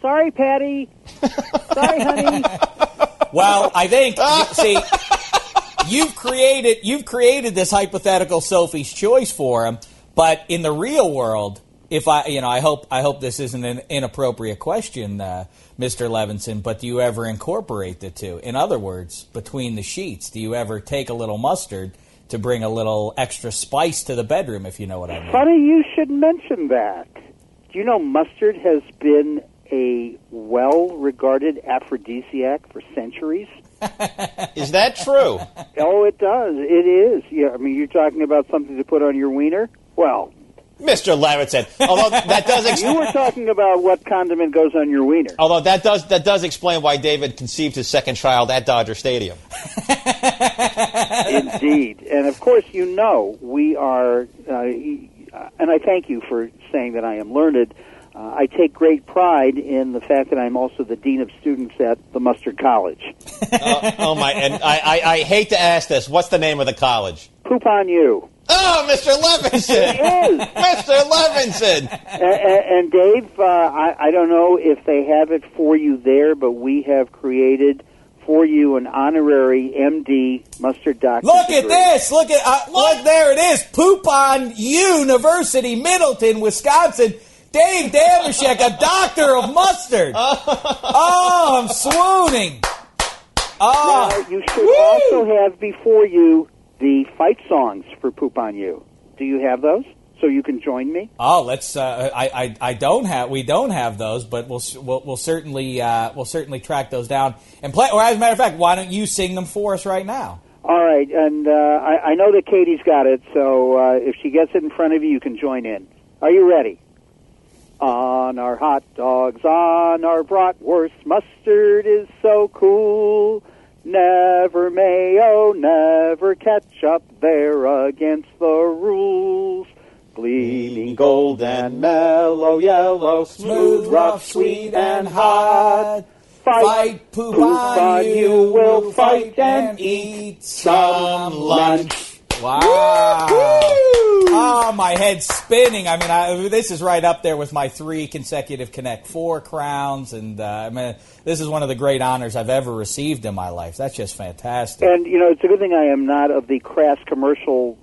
Sorry, Patty. Sorry, honey. Well, I think, see, you've created this hypothetical Sophie's Choice for him, but in the real world, I hope this isn't an inappropriate question, Mr. Levinson, but do you ever incorporate the two? In other words, between the sheets, do you ever take a little mustard to bring a little extra spice to the bedroom, if you know what I mean? Funny you should mention that. Do you know mustard has been a well-regarded aphrodisiac for centuries? Is that true? Oh, it does. It is. Yeah, I mean, you're talking about something to put on your wiener? Well, Mr. Levinson, although that does you were talking about what condiment goes on your wiener. Although that does explain why David conceived his second child at Dodger Stadium. Indeed. And, of course, we are, and I thank you for saying that I am learned. I take great pride in the fact that I'm also the dean of students at the Mustard College. Oh, my. And I hate to ask this. What's the name of the college? Poop on you. Oh, Mr. Levinson! It is. Mr. Levinson! And Dave, I don't know if they have it for you there, but we have created for you an honorary MD mustard doctor. Look at this! Look, there it is! Poop on University, Middleton, Wisconsin. Dave Dameshek, a doctor of mustard. Oh, I'm swooning. Oh. Now, you should also have before you the fight songs for Poop on You. Do you have those? So you can join me? Oh, let's. I don't have. We don't have those, but we'll certainly track those down and play. Or as a matter of fact, why don't you sing them for us right now? All right, and I know that Katie's got it. So if she gets it in front of you, you can join in. Are you ready? On our hot dogs, on our bratwurst, mustard is so cool. Never mayo, never ketchup, they're against the rules. Gleaming gold and mellow yellow, smooth, rough, sweet, and hot. Fight, poop on you, we'll fight and eat some lunch. Wow. Oh, my head's spinning. I mean, this is right up there with my 3 consecutive Connect 4 crowns. And, this is one of the great honors I've ever received in my life. That's just fantastic. And, it's a good thing I am not of the crass commercial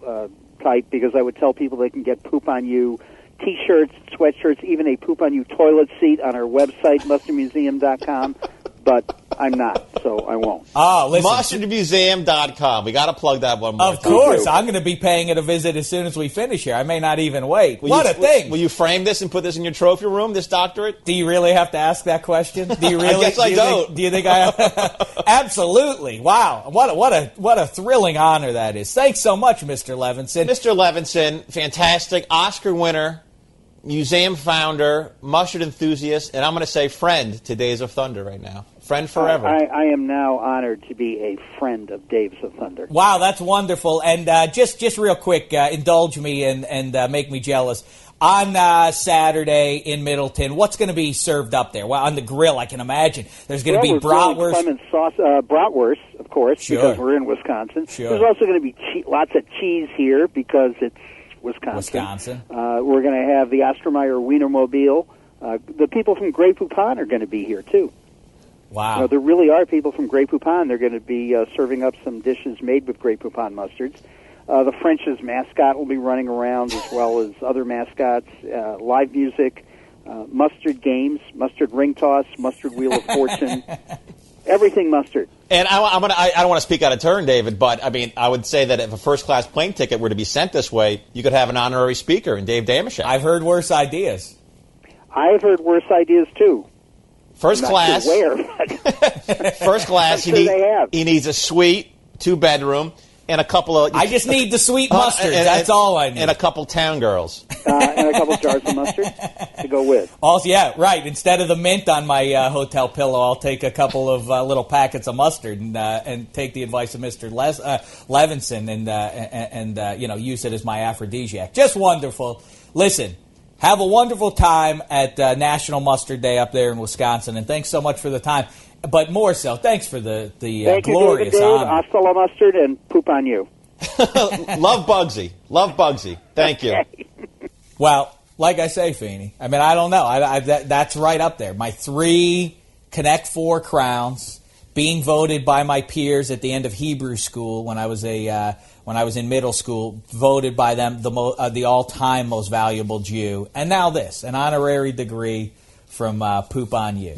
type, because I would tell people they can get Poop on You T-shirts, sweatshirts, even a Poop on You toilet seat on our website, mustardmuseum.com. But I'm not, so I won't. Oh, listen. Mustardmuseum.com. We got to plug that one more. Of course. I'm going to be paying it a visit as soon as we finish here. I may not even wait. What a thing. Will you frame this and put this in your trophy room, this doctorate? Do you really have to ask that question? Do you really? I guess I don't. Do you think I have? Absolutely. Wow. What a thrilling honor that is. Thanks so much, Mr. Levinson. Mr. Levinson, fantastic Oscar winner, museum founder, mustard enthusiast, and I'm going to say friend to Days of Thunder right now. Friend forever. I am now honored to be a friend of Days of Thunder. Wow, that's wonderful. And just real quick, indulge me and make me jealous. On Saturday in Middleton, what's going to be served up there? Well, on the grill, I can imagine. There's going to be bratwurst. Bratwurst, of course, sure, because we're in Wisconsin. Sure. There's also going to be lots of cheese here because it's Wisconsin. We're going to have the Ostermeyer Wienermobile. The people from Grey Poupon are going to be here, too. Wow. There really are people from Grey Poupon. They're going to be serving up some dishes made with Grey Poupon mustards. The French's mascot will be running around, as well as other mascots, live music, mustard games, mustard ring toss, mustard wheel of fortune, everything mustard. And I don't want to speak out of turn, David, but I would say that if a first-class plane ticket were to be sent this way, you could have an honorary speaker in Dave Dameshek. I've heard worse ideas. I've heard worse ideas, too. First class. Sure where, but first class. He needs a suite, 2-bedroom, and a couple of. I just need the sweet mustard. That's all I need. And a couple town girls. And a couple jars of mustard to go with. Also, yeah, right. Instead of the mint on my hotel pillow, I'll take a couple of little packets of mustard and take the advice of Mr. Levinson and use it as my aphrodisiac. Just wonderful. Listen. Have a wonderful time at National Mustard Day up there in Wisconsin, and thanks so much for the time. But more so, thanks for the glorious honor. Hasta la mustard and poop on you. Love Bugsy. Love Bugsy. Thank you. Well, like I say, Feeney, I mean, I don't know. That's right up there. My 3 Connect 4 crowns, being voted by my peers at the end of Hebrew school when I was in middle school, voted by them the all-time most valuable Jew, and now this, an honorary degree from Poop on You.